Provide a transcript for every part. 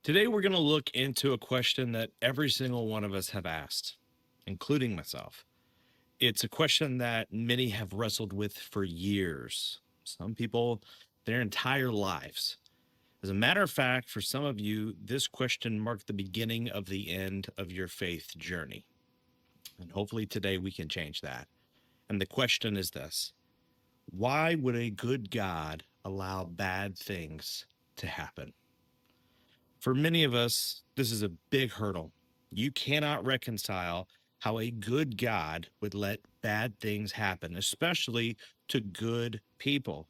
Today, we're going to look into a question that every single one of us have asked, including myself. It's a question that many have wrestled with for years, some people their entire lives. As a matter of fact, for some of you, this question marked the beginning of the end of your faith journey. And hopefully today we can change that. And the question is this: why would a good God allow bad things to happen? For many of us, this is a big hurdle. You cannot reconcile how a good God would let bad things happen, especially to good people.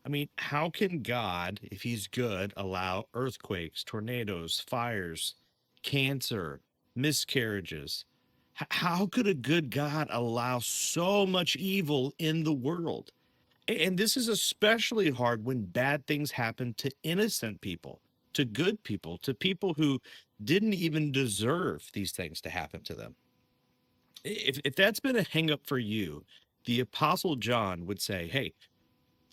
I mean, how can God, if he's good, allow earthquakes, tornadoes, fires, cancer, miscarriages? How could a good God allow so much evil in the world? And this is especially hard when bad things happen to innocent people, to good people, to people who didn't even deserve these things to happen to them. If that's been a hang up for you, the Apostle John would say, hey,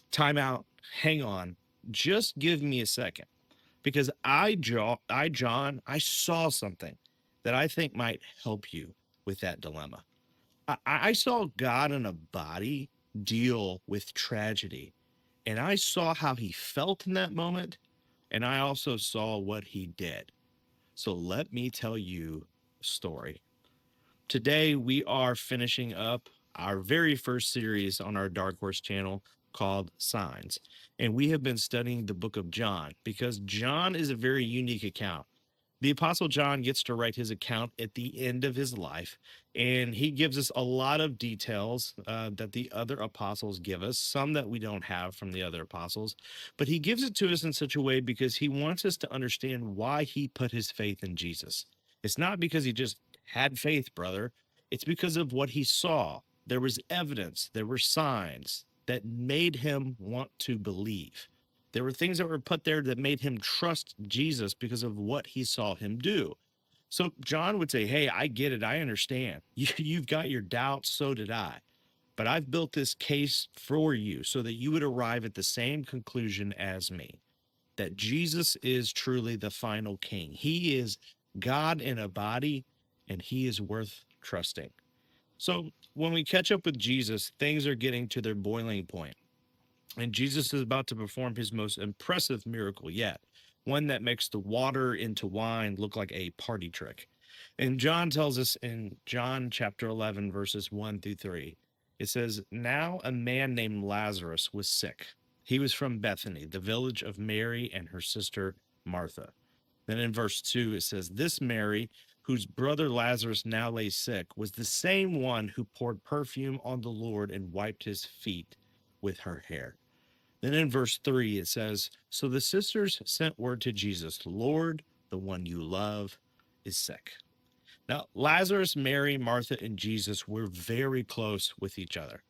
time out, hang on, just give me a second. Because John, I saw something that I think might help you with that dilemma. I saw God in a body deal with tragedy, and I saw how he felt in that moment, and I also saw what he did. So let me tell you a story. Today, we are finishing up our very first series on our Dark Horse channel called Signs. And we have been studying the book of John because John is a very unique account. The Apostle John gets to write his account at the end of his life, and he gives us a lot of details that the other apostles give us, some that we don't have from the other apostles, but he gives it to us in such a way because he wants us to understand why he put his faith in Jesus. It's not because he just had faith, brother. It's because of what he saw. There was evidence, there were signs that made him want to believe. There were things that were put there that made him trust Jesus because of what he saw him do. So John would say, hey, I get it. I understand. You've got your doubts. So did I. But I've built this case for you so that you would arrive at the same conclusion as me, that Jesus is truly the final king. He is God in a body, and he is worth trusting. So when we catch up with Jesus, things are getting to their boiling point. And Jesus is about to perform his most impressive miracle yet, one that makes the water into wine look like a party trick. And John tells us in John chapter 11, verses 1 through 3, it says, now a man named Lazarus was sick. He was from Bethany, the village of Mary and her sister Martha. Then in verse 2, it says, this Mary, whose brother Lazarus now lay sick, was the same one who poured perfume on the Lord and wiped his feet with her hair. Then in verse 3, it says, so the sisters sent word to Jesus, Lord, the one you love is sick. Now, Lazarus, Mary, Martha, and Jesus were very close with each other.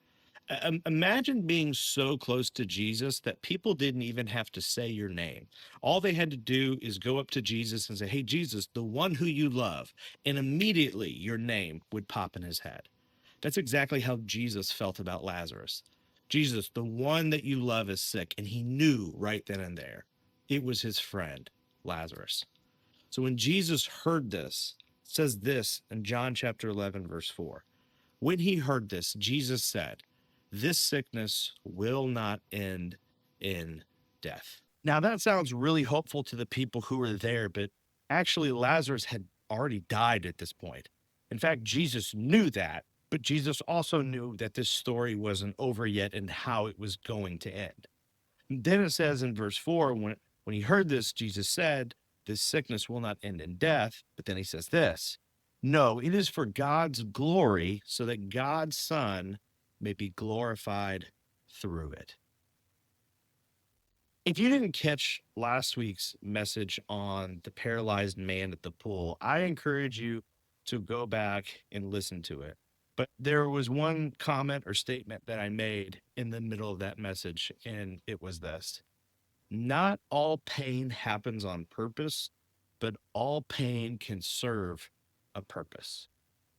Imagine being so close to Jesus that people didn't even have to say your name. All they had to do is go up to Jesus and say, hey, Jesus, the one who you love. And immediately your name would pop in his head. That's exactly how Jesus felt about Lazarus. Jesus, the one that you love, is sick. And he knew right then and there it was his friend, Lazarus. So when Jesus heard this, it says this in John chapter 11, verse 4. When he heard this, Jesus said, this sickness will not end in death. Now, that sounds really hopeful to the people who were there, but actually, Lazarus had already died at this point. In fact, Jesus knew that, but Jesus also knew that this story wasn't over yet and how it was going to end. Then it says in verse 4, when he heard this, Jesus said, this sickness will not end in death. But then he says this, no, it is for God's glory, so that God's Son may be glorified through it. If you didn't catch last week's message on the paralyzed man at the pool, I encourage you to go back and listen to it. But there was one comment or statement that I made in the middle of that message, and it was this: not all pain happens on purpose, but all pain can serve a purpose.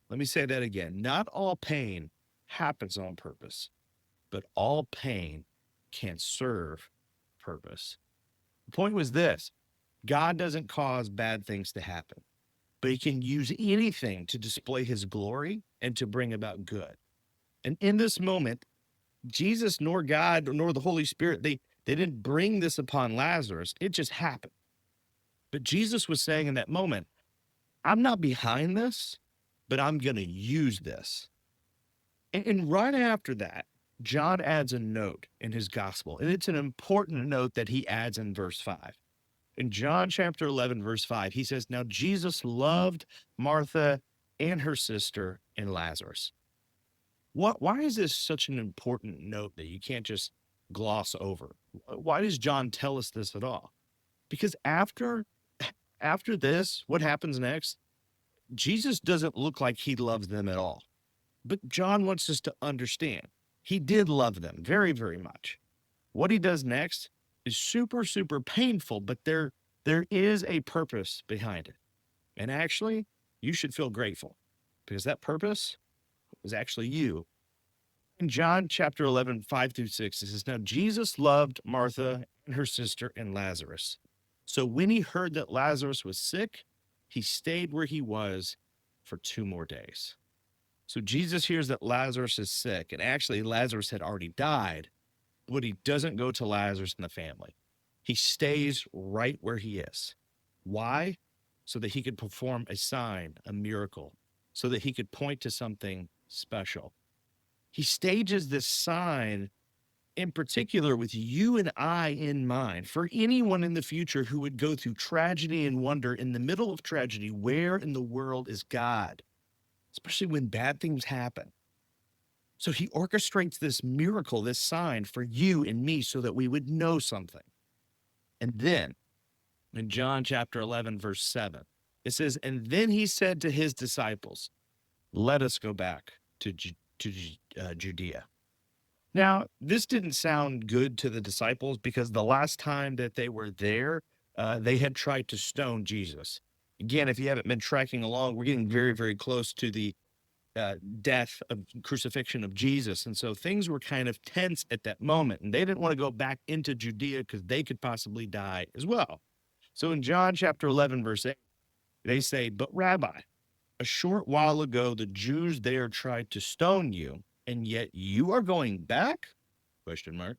Let me say that again. Not all pain happens on purpose, but all pain can serve purpose. The point was this: God doesn't cause bad things to happen, but he can use anything to display his glory and to bring about good. And in this moment, Jesus nor God nor the Holy Spirit, they didn't bring this upon Lazarus. It just happened. But Jesus was saying in that moment, I'm not behind this, but I'm going to use this. And right after that, John adds a note in his gospel, and it's an important note that he adds in verse 5. In John chapter 11, verse 5, he says, Now Jesus loved Martha and her sister and Lazarus. Why is this such an important note that you can't just gloss over? Why does John tell us this at all? Because after this, what happens next? Jesus doesn't look like he loves them at all. But John wants us to understand he did love them very, very much. What he does next is super, super painful, but there is a purpose behind it. And actually, you should feel grateful because that purpose is actually you. In John chapter 11, 5 through 6, it says, Now Jesus loved Martha and her sister and Lazarus. So when he heard that Lazarus was sick, he stayed where he was for 2 more days. So Jesus hears that Lazarus is sick, and actually Lazarus had already died, but he doesn't go to Lazarus and the family. He stays right where he is. Why? So that he could perform a sign, a miracle, so that he could point to something special. He stages this sign in particular with you and I in mind for anyone in the future who would go through tragedy and wonder in the middle of tragedy, where in the world is God? Especially when bad things happen. So he orchestrates this miracle, this sign for you and me so that we would know something. And then in John chapter 11, verse 7, it says, And then he said to his disciples, Let us go back to Judea. Now, this didn't sound good to the disciples because the last time that they were there, they had tried to stone Jesus. Again, if you haven't been tracking along, we're getting very, very close to the death of crucifixion of Jesus. And so things were kind of tense at that moment. And they didn't want to go back into Judea because they could possibly die as well. So in John chapter 11, verse 8, they say, But Rabbi, a short while ago, the Jews there tried to stone you, and yet you are going back? Question mark.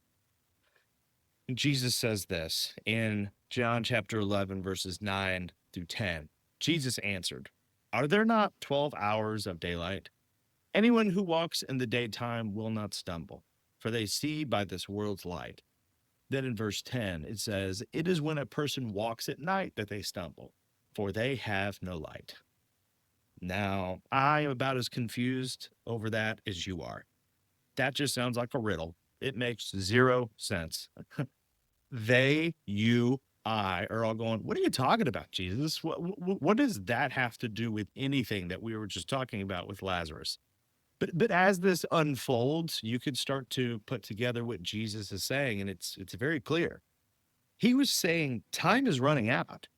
And Jesus says this in John chapter 11, verses 9 through 10. Jesus answered, Are there not 12 hours of daylight? Anyone who walks in the daytime will not stumble, for they see by this world's light. Then in verse 10, it says, It is when a person walks at night that they stumble, for they have no light. Now, I am about as confused over that as you are. That just sounds like a riddle. It makes zero sense. They, you, I are all going, What are you talking about, Jesus? What does that have to do with anything that we were just talking about with Lazarus? But as this unfolds, you could start to put together what Jesus is saying, and it's very clear. He was saying time is running out.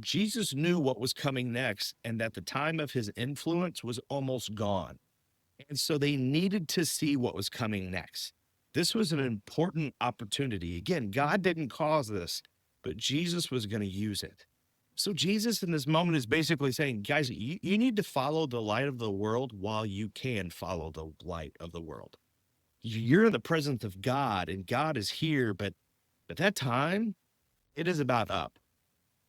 Jesus knew what was coming next and that the time of his influence was almost gone. And so they needed to see what was coming next. This was an important opportunity. Again, God didn't cause this, but Jesus was going to use it. So Jesus in this moment is basically saying, guys, you need to follow the light of the world while you can follow the light of the world. You're in the presence of God and God is here, but that time, it is about up.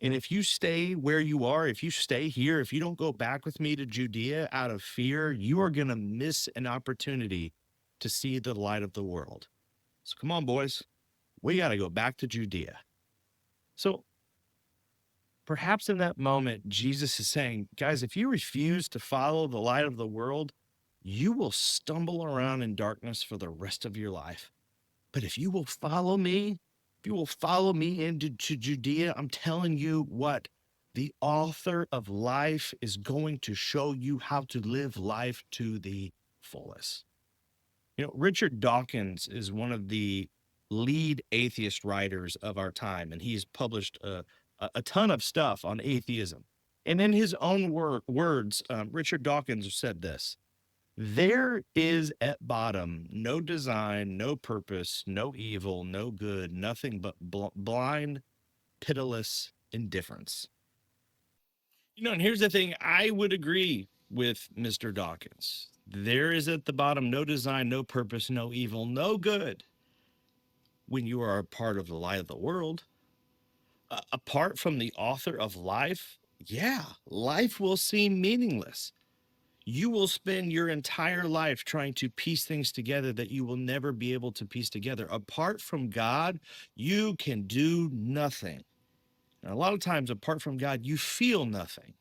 And if you stay where you are, if you stay here, if you don't go back with me to Judea out of fear, you are going to miss an opportunity to see the light of the world. So come on, boys, we got to go back to Judea. So perhaps in that moment, Jesus is saying, guys, if you refuse to follow the light of the world, you will stumble around in darkness for the rest of your life. But if you will follow me, if you will follow me into Judea, I'm telling you what, the author of life is going to show you how to live life to the fullest. You know, Richard Dawkins is one of the lead atheist writers of our time, and he's published a ton of stuff on atheism. And in his own words, Richard Dawkins said this: There is at bottom no design, no purpose, no evil, no good, nothing but blind, pitiless indifference. And here's the thing, I would agree with Mr. Dawkins. There is at the bottom no design, no purpose, no evil, no good when you are a part of the light of the world. Apart from the author of life, yeah, life will seem meaningless. You will spend your entire life trying to piece things together that you will never be able to piece together. Apart from God, you can do nothing. And a lot of times, apart from God, you feel nothing.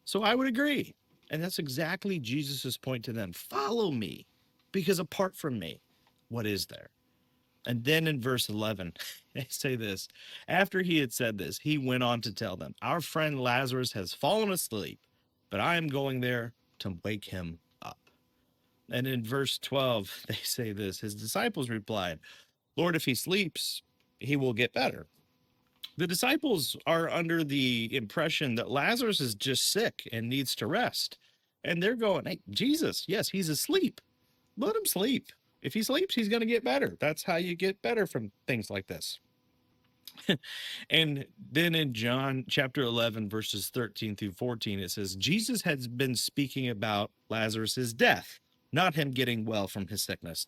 So I would agree. And that's exactly Jesus's point to them. Follow me, because apart from me, what is there? And then in verse 11, they say this. After he had said this, he went on to tell them, our friend Lazarus has fallen asleep, but I am going there to wake him up. And in verse 12, they say this. His disciples replied, Lord, if he sleeps, he will get better. The disciples are under the impression that Lazarus is just sick and needs to rest. And they're going, hey, Jesus, yes, he's asleep. Let him sleep. If he sleeps, he's going to get better. That's how you get better from things like this. And then in John chapter 11, verses 13 through 14, it says, Jesus has been speaking about Lazarus's death, not him getting well from his sickness.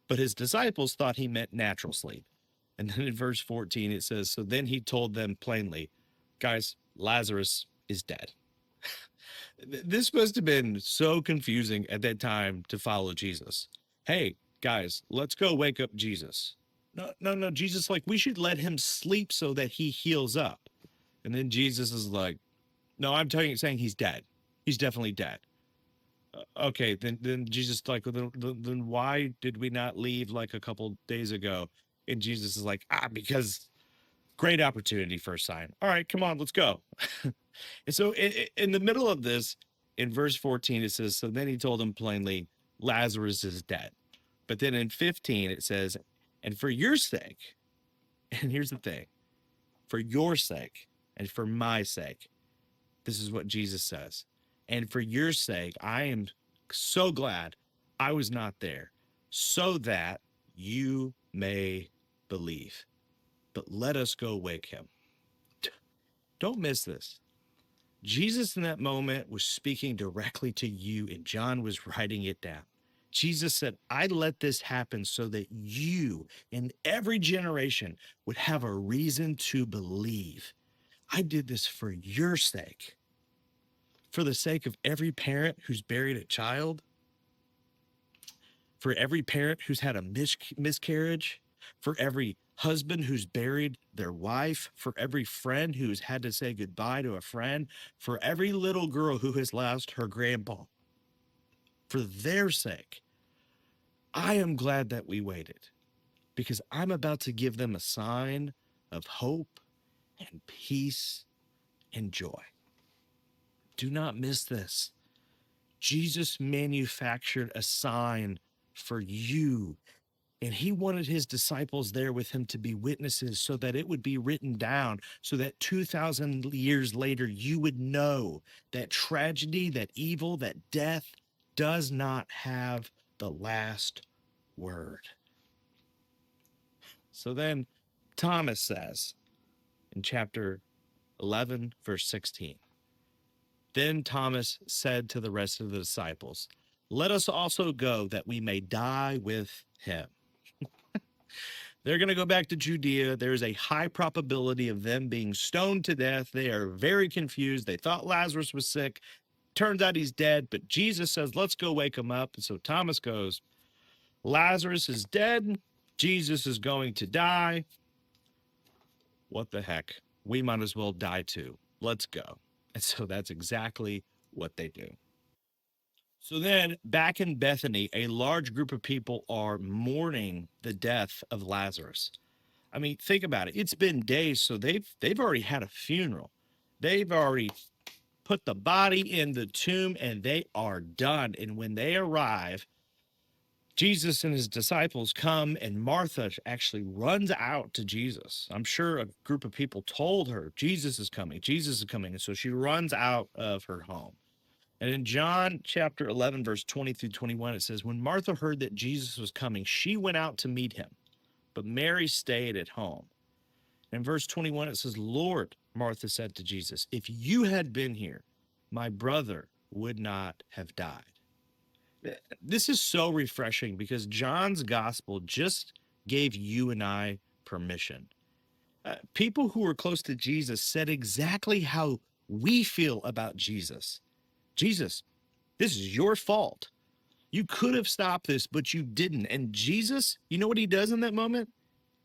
But his disciples thought he meant natural sleep. And then in verse 14, it says, so then he told them plainly, guys, Lazarus is dead. This must have been so confusing at that time to follow Jesus. Hey, guys, let's go wake up Jesus. No, Jesus, like, we should let him sleep so that he heals up. And then Jesus is like, no, I'm saying he's dead. He's definitely dead. Okay, then Jesus like, then why did we not leave like a couple days ago? And Jesus is like, because great opportunity for a sign. All right, come on, let's go. And so in the middle of this, in verse 14, it says, so then he told him plainly, Lazarus is dead. But then in 15, it says, and for your sake, and here's the thing, for your sake and for my sake, this is what Jesus says. And for your sake, I am so glad I was not there, so that you may believe. But let us go wake him. Don't miss this. Jesus in that moment was speaking directly to you, and John was writing it down. Jesus said, I let this happen so that you in every generation would have a reason to believe. I did this for your sake, for the sake of every parent who's buried a child, for every parent who's had a miscarriage, for every husband who's buried their wife, for every friend who's had to say goodbye to a friend, for every little girl who has lost her grandpa. For their sake, I am glad that we waited, because I'm about to give them a sign of hope and peace and joy. Do not miss this. Jesus manufactured a sign for you, and he wanted his disciples there with him to be witnesses so that it would be written down, so that 2,000 years later, you would know that tragedy, that evil, that death does not have the last word. So then Thomas says in chapter 11, verse 16, then Thomas said to the rest of the disciples, let us also go that we may die with him. They're going to go back to Judea. There's a high probability of them being stoned to death. They are very confused. They thought Lazarus was sick. Turns out he's dead, but Jesus says, let's go wake him up. And so Thomas goes, Lazarus is dead. Jesus is going to die. What the heck? We might as well die too. Let's go. And so that's exactly what they do. So then back in Bethany, a large group of people are mourning the death of Lazarus. I mean, think about it. It's been days, so they've already had a funeral. They've already put the body in the tomb and they are done. And when they arrive, Jesus and his disciples come, and Martha actually runs out to Jesus. I'm sure a group of people told her, Jesus is coming, Jesus is coming. And so she runs out of her home. And in John chapter 11, verse 20 through 21, it says, when Martha heard that Jesus was coming, she went out to meet him, but Mary stayed at home. In verse 21, it says, Lord, Martha said to Jesus, if you had been here, my brother would not have died. This is so refreshing because John's gospel just gave you and I permission. People who were close to Jesus said exactly how we feel about Jesus. Jesus, this is your fault. You could have stopped this, but you didn't. And Jesus, you know what he does in that moment?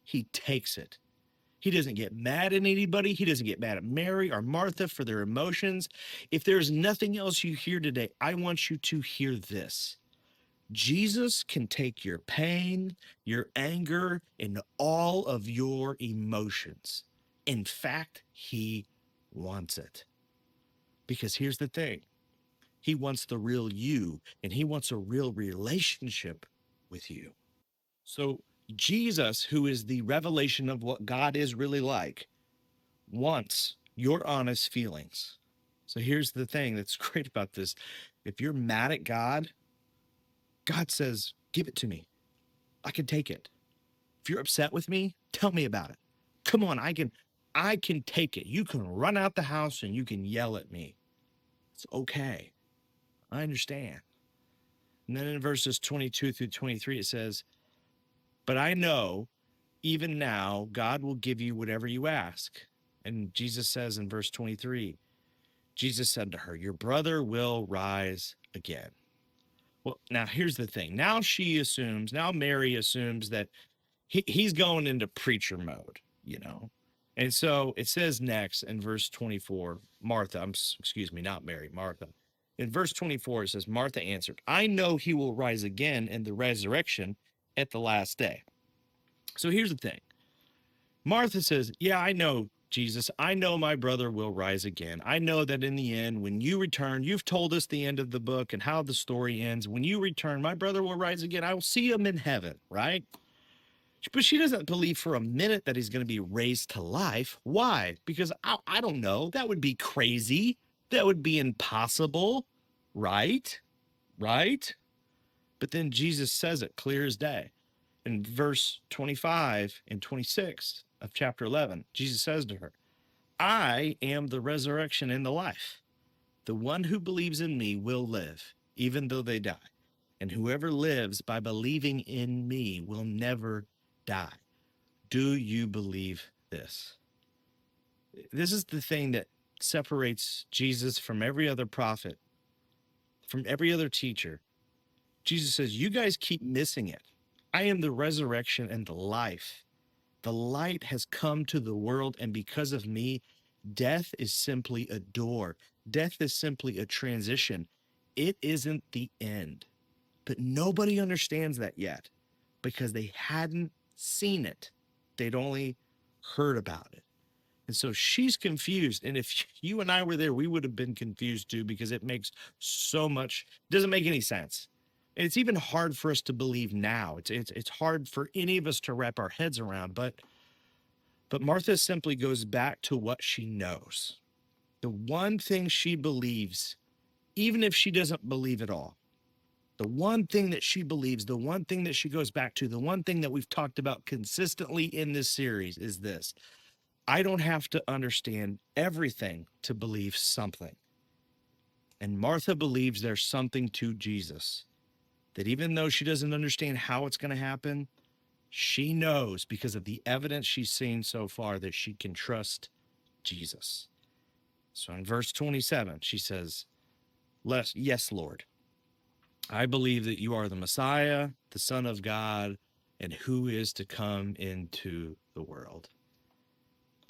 He takes it. He doesn't get mad at anybody. He doesn't get mad at Mary or Martha for their emotions. If there's nothing else you hear today, I want you to hear this. Jesus can take your pain, your anger, and all of your emotions. In fact, he wants it. Because here's the thing. He wants the real you, and he wants a real relationship with you. So Jesus, who is the revelation of what God is really like, wants your honest feelings. So here's the thing that's great about this. If you're mad at God, God says, give it to me. I can take it. If you're upset with me, tell me about it. Come on, I can take it. You can run out the house and you can yell at me. It's okay. I understand. And then in verses 22 through 23, it says, but I know even now God will give you whatever you ask. And Jesus says in verse 23, Jesus said to her, your brother will rise again. Well, now here's the thing. Now Mary assumes that he's going into preacher mode, you know? And so it says next in verse 24, excuse me, not Mary, Martha. In verse 24, it says, Martha answered, I know he will rise again in the resurrection at the last day. So here's the thing. Martha says, yeah, I know, Jesus. I know my brother will rise again. I know that in the end, when you return, you've told us the end of the book and how the story ends. When you return, my brother will rise again. I will see him in heaven, right? But she doesn't believe for a minute that he's going to be raised to life. Why? Because I don't know. That would be crazy. That would be impossible, right? Right? But then Jesus says it clear as day. In verse 25 and 26 of chapter 11, Jesus says to her, I am the resurrection and the life. The one who believes in me will live, even though they die. And whoever lives by believing in me will never die. Do you believe this? This is the thing that separates Jesus from every other prophet, from every other teacher. Jesus says, you guys keep missing it. I am the resurrection and the life. The light has come to the world, and because of me, death is simply a door. Death is simply a transition. It isn't the end. But nobody understands that yet because they hadn't seen it. They'd only heard about it. And so she's confused. And if you and I were there, we would have been confused too, because it doesn't make any sense. And it's even hard for us to believe now. It's hard for any of us to wrap our heads around. But Martha simply goes back to what she knows. The one thing she believes, even if she doesn't believe it all, the one thing that she believes, the one thing that she goes back to, the one thing that we've talked about consistently in this series is this. I don't have to understand everything to believe something. And Martha believes there's something to Jesus, that even though she doesn't understand how it's going to happen, she knows because of the evidence she's seen so far that she can trust Jesus. So in verse 27, she says, yes, Lord, I believe that you are the Messiah, the Son of God, and who is to come into the world.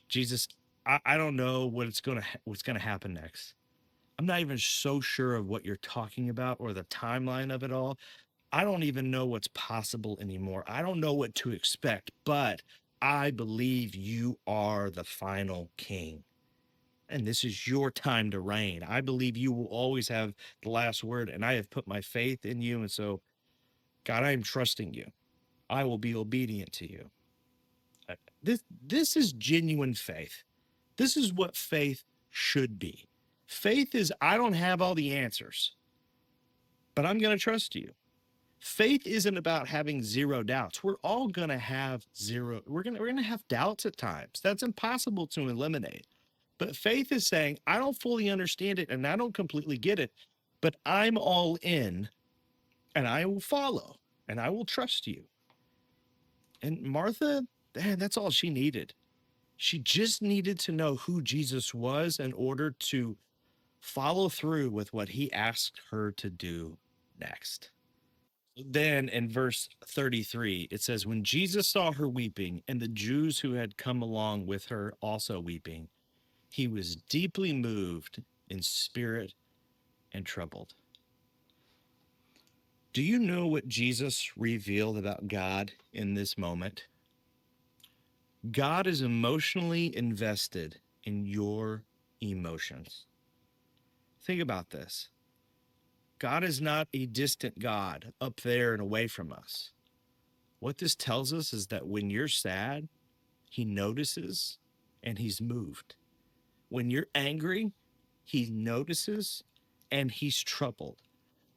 Jesus, I don't know what's going to happen next. I'm not even so sure of what you're talking about or the timeline of it all. I don't even know what's possible anymore. I don't know what to expect, but I believe you are the final king. And this is your time to reign. I believe you will always have the last word, and I have put my faith in you. And so, God, I am trusting you. I will be obedient to you. This is genuine faith. This is what faith should be. Faith is, I don't have all the answers, but I'm going to trust you. Faith isn't about having zero doubts. We're all going to have we're going to have doubts at times. That's impossible to eliminate. But faith is saying, I don't fully understand it and I don't completely get it, but I'm all in and I will follow and I will trust you. And Martha, man, that's all she needed. She just needed to know who Jesus was in order to follow through with what he asked her to do next. Then in verse 33, it says, when Jesus saw her weeping and the Jews who had come along with her also weeping, he was deeply moved in spirit and troubled. Do you know what Jesus revealed about God in this moment? God is emotionally invested in your emotions. Think about this. God is not a distant God up there and away from us. What this tells us is that when you're sad, he notices and he's moved. When you're angry, he notices and he's troubled.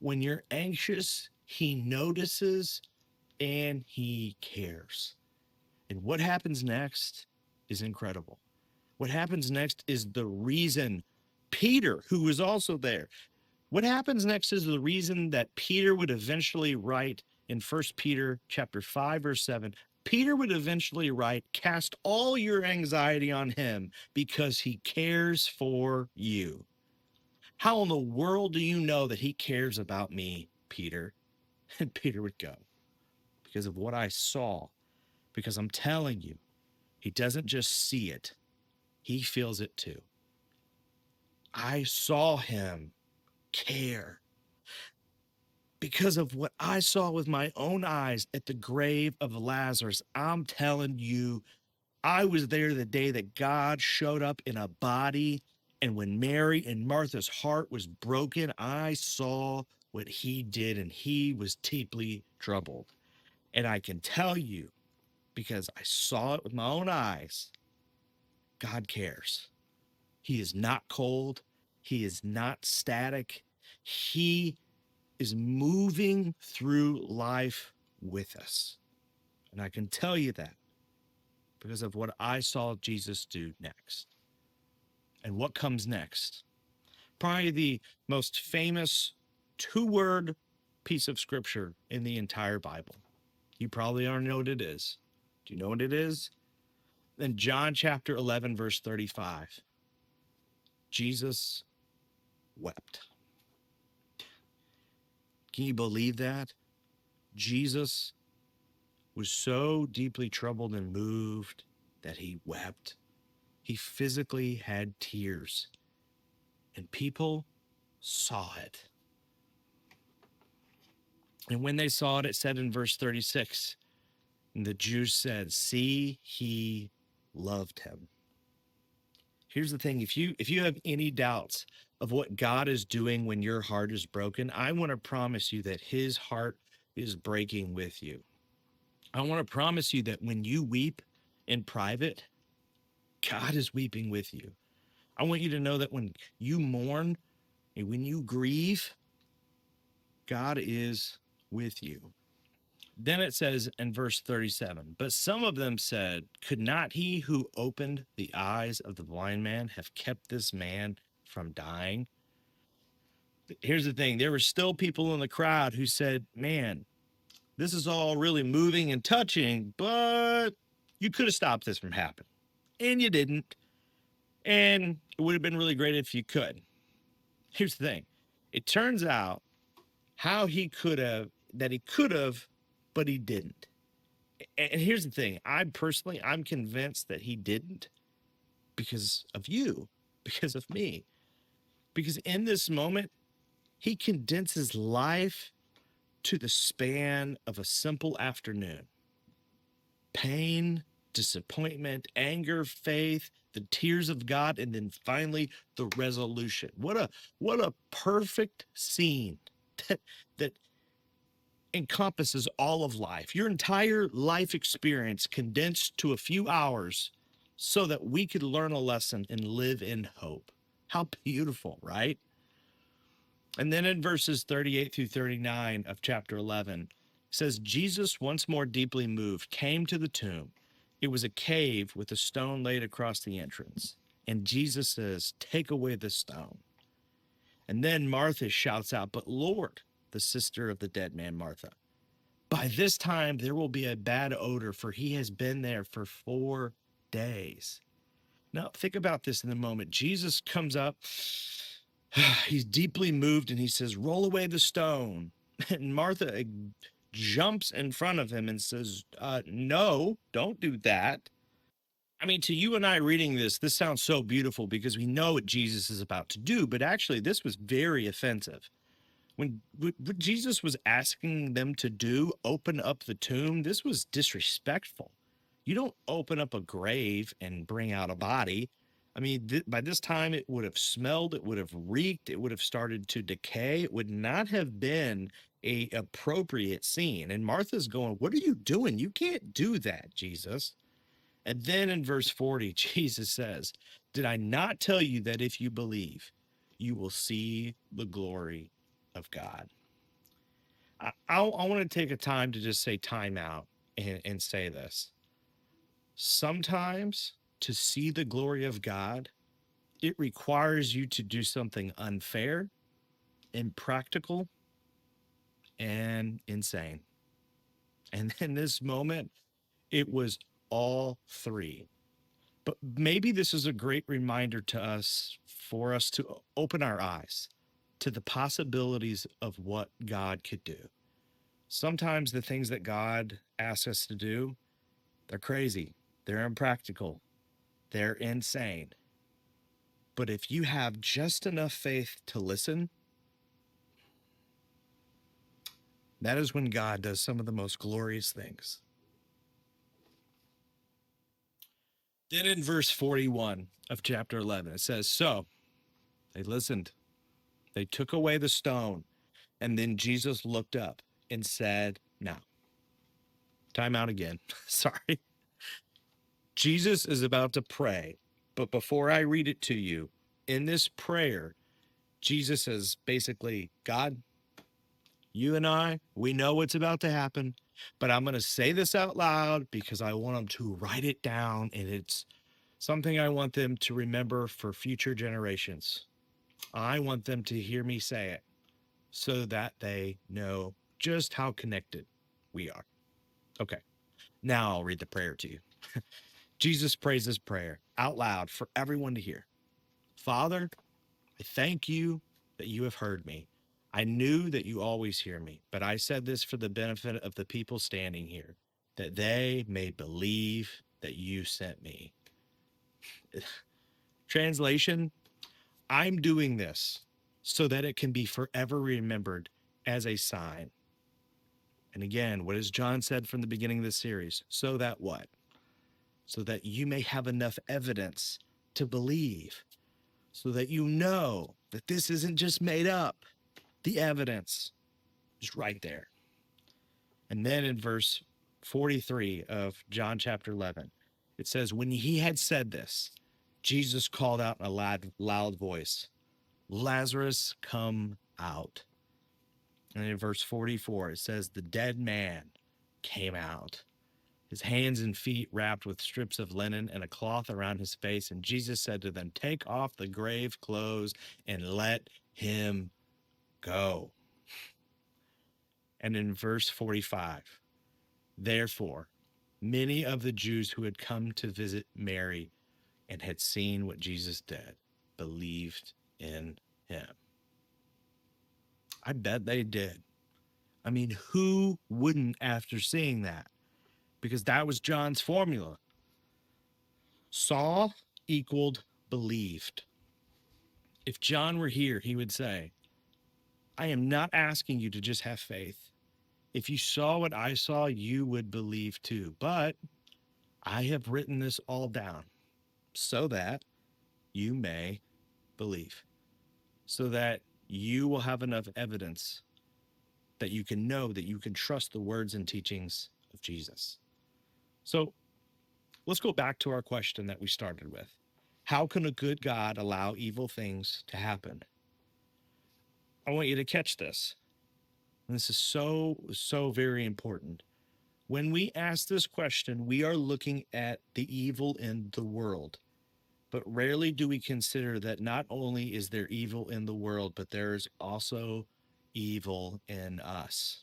When you're anxious, he notices and he cares. And what happens next is incredible. What happens next is the reason Peter, who was also there, what happens next is the reason that Peter would eventually write in 1 Peter chapter 5, verse 7, Peter would eventually write, cast all your anxiety on him because he cares for you. How in the world do you know that he cares about me, Peter? And Peter would go, because of what I saw, because I'm telling you, he doesn't just see it, he feels it too. I saw him care because of what I saw with my own eyes at the grave of Lazarus. I'm telling you, I was there the day that God showed up in a body. And when Mary and Martha's heart was broken, I saw what he did and he was deeply troubled. And I can tell you, because I saw it with my own eyes, God cares. He is not cold. He is not static. He is moving through life with us. And I can tell you that because of what I saw Jesus do next. And what comes next? Probably the most famous two-word piece of scripture in the entire Bible. You probably already know what it is. Do you know what it is? In John chapter 11, verse 35, Jesus wept. Can you believe that? Jesus was so deeply troubled and moved that he wept. He physically had tears, and people saw it. And when they saw it, it said in verse 36, and the Jews said, see, he loved him. Here's the thing. If you have any doubts of what God is doing when your heart is broken, I want to promise you that his heart is breaking with you. I want to promise you that when you weep in private, God is weeping with you. I want you to know that when you mourn and when you grieve, God is with you. Then it says in verse 37, but some of them said, could not he who opened the eyes of the blind man have kept this man from dying? Here's the thing. There were still people in the crowd who said, man, this is all really moving and touching, but you could have stopped this from happening. And you didn't. And it would have been really great if you could. Here's the thing. It turns out how he could have, but he didn't. And here's the thing. I'm convinced that he didn't because of you, because of me. Because in this moment, he condenses life to the span of a simple afternoon. Pain, disappointment, anger, faith, the tears of God, and then finally the resolution. What a perfect scene that encompasses all of life. Your entire life experience condensed to a few hours so that we could learn a lesson and live in hope. How beautiful, right? And then in verses 38 through 39 of chapter 11, it says, Jesus, once more deeply moved, came to the tomb. It was a cave with a stone laid across the entrance. And Jesus says, take away the stone. And then Martha shouts out, but Lord, the sister of the dead man, Martha, by this time there will be a bad odor, for he has been there for 4 days. Now, think about this in the moment. Jesus comes up, he's deeply moved, and he says, roll away the stone. And Martha jumps in front of him and says, no, don't do that. I mean, to you and I reading this sounds so beautiful because we know what Jesus is about to do, but actually, this was very offensive. When what Jesus was asking them to do, open up the tomb, this was disrespectful. You don't open up a grave and bring out a body. I mean, by this time, it would have smelled, it would have reeked, it would have started to decay. It would not have been a appropriate scene. And Martha's going, "What are you doing? You can't do that, Jesus." And then in verse 40, Jesus says, did I not tell you that if you believe, you will see the glory of God? I want to take a time to just say time out and say this. Sometimes to see the glory of God, it requires you to do something unfair, impractical, and insane. And in this moment, it was all three. But maybe this is a great reminder to us for us to open our eyes to the possibilities of what God could do. Sometimes the things that God asks us to do, they're crazy, they're impractical, they're insane. But if you have just enough faith to listen, that is when God does some of the most glorious things. Then in verse 41 of chapter 11, it says, so they listened, they took away the stone. And then Jesus looked up and said, now, time out again. Sorry. Jesus is about to pray. But before I read it to you, in this prayer, Jesus says basically, God, you and I, we know what's about to happen, but I'm going to say this out loud because I want them to write it down. And it's something I want them to remember for future generations. I want them to hear me say it so that they know just how connected we are. Okay, now I'll read the prayer to you. Jesus prays this prayer out loud for everyone to hear. Father, I thank you that you have heard me. I knew that you always hear me, but I said this for the benefit of the people standing here, that they may believe that you sent me. Translation, I'm doing this so that it can be forever remembered as a sign. And again, what has John said from the beginning of the series? So that what? So that you may have enough evidence to believe, so that you know that this isn't just made up. The evidence is right there. And then in verse 43 of John chapter 11, it says, when he had said this, Jesus called out in a loud voice, Lazarus, come out. And in verse 44, it says, the dead man came out, his hands and feet wrapped with strips of linen and a cloth around his face. And Jesus said to them, take off the grave clothes and let him go. And in verse 45, therefore, many of the Jews who had come to visit Mary and had seen what Jesus did believed in him. I bet they did. I mean, who wouldn't after seeing that? Because that was John's formula. Saw equaled believed. If John were here, he would say, I am not asking you to just have faith. If you saw what I saw, you would believe too. But I have written this all down so that you may believe, so that you will have enough evidence that you can know that you can trust the words and teachings of Jesus. So let's go back to our question that we started with. How can a good God allow evil things to happen? I want you to catch this. And this is so very important. When we ask this question, we are looking at the evil in the world. But rarely do we consider that not only is there evil in the world, but there is also evil in us.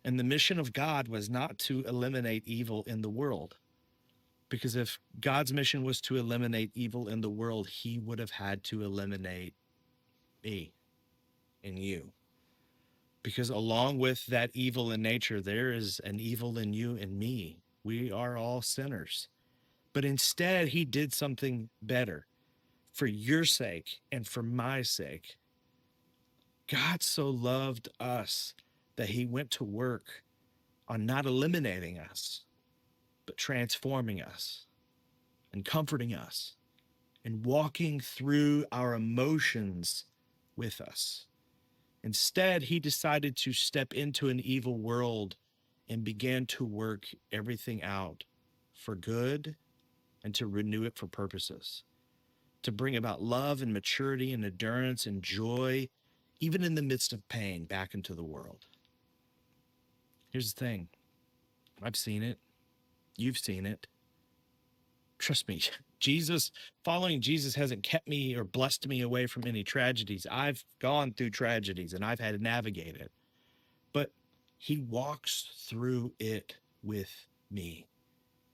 And the mission of God was not to eliminate evil in the world, because if God's mission was to eliminate evil in the world, he would have had to eliminate me and you. Because along with that evil in nature, there is an evil in you and me. We are all sinners. But instead, he did something better for your sake and for my sake. God so loved us that he went to work on not eliminating us, but transforming us and comforting us and walking through our emotions with us. Instead, he decided to step into an evil world and began to work everything out for good and to renew it for purposes, to bring about love and maturity and endurance and joy, even in the midst of pain, back into the world. Here's the thing. I've seen it. You've seen it. Trust me, following Jesus hasn't kept me or blessed me away from any tragedies. I've gone through tragedies and I've had to navigate it, but he walks through it with me.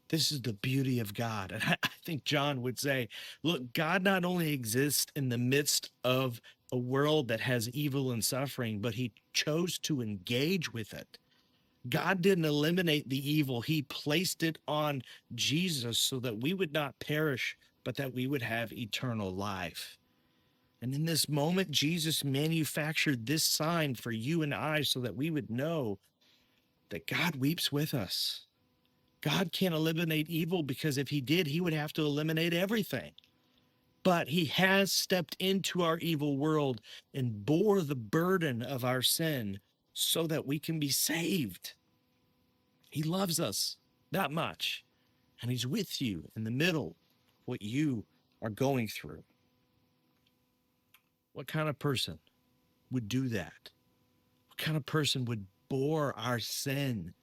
This is the beauty of God. And I think John would say, look, God not only exists in the midst of a world that has evil and suffering, but he chose to engage with it. God didn't eliminate the evil. He placed it on Jesus so that we would not perish, but that we would have eternal life. And in this moment, Jesus manufactured this sign for you and I so that we would know that God weeps with us. God can't eliminate evil because if he did, he would have to eliminate everything. But he has stepped into our evil world and bore the burden of our sin so that we can be saved. He loves us that much, and he's with you in the middle of what you are going through. What kind of person would do that? What kind of person would bore our sin?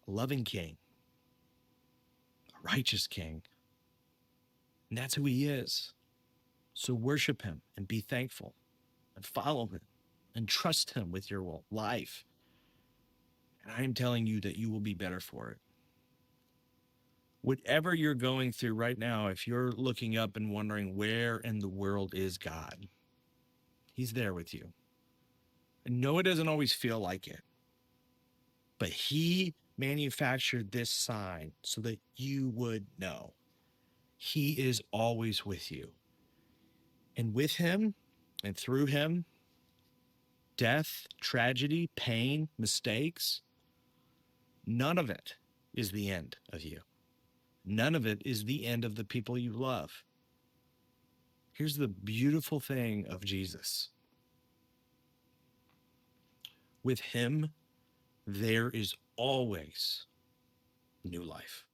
A loving king, a righteous king. And that's who he is. So worship him and be thankful and follow him and trust him with your life. And I am telling you that you will be better for it. Whatever you're going through right now, if you're looking up and wondering where in the world is God, he's there with you. And no, it doesn't always feel like it, but he manufactured this sign so that you would know he is always with you. And with him and through him, death, tragedy, pain, mistakes, none of it is the end of you. None of it is the end of the people you love. Here's the beautiful thing of Jesus. With him, there is always new life.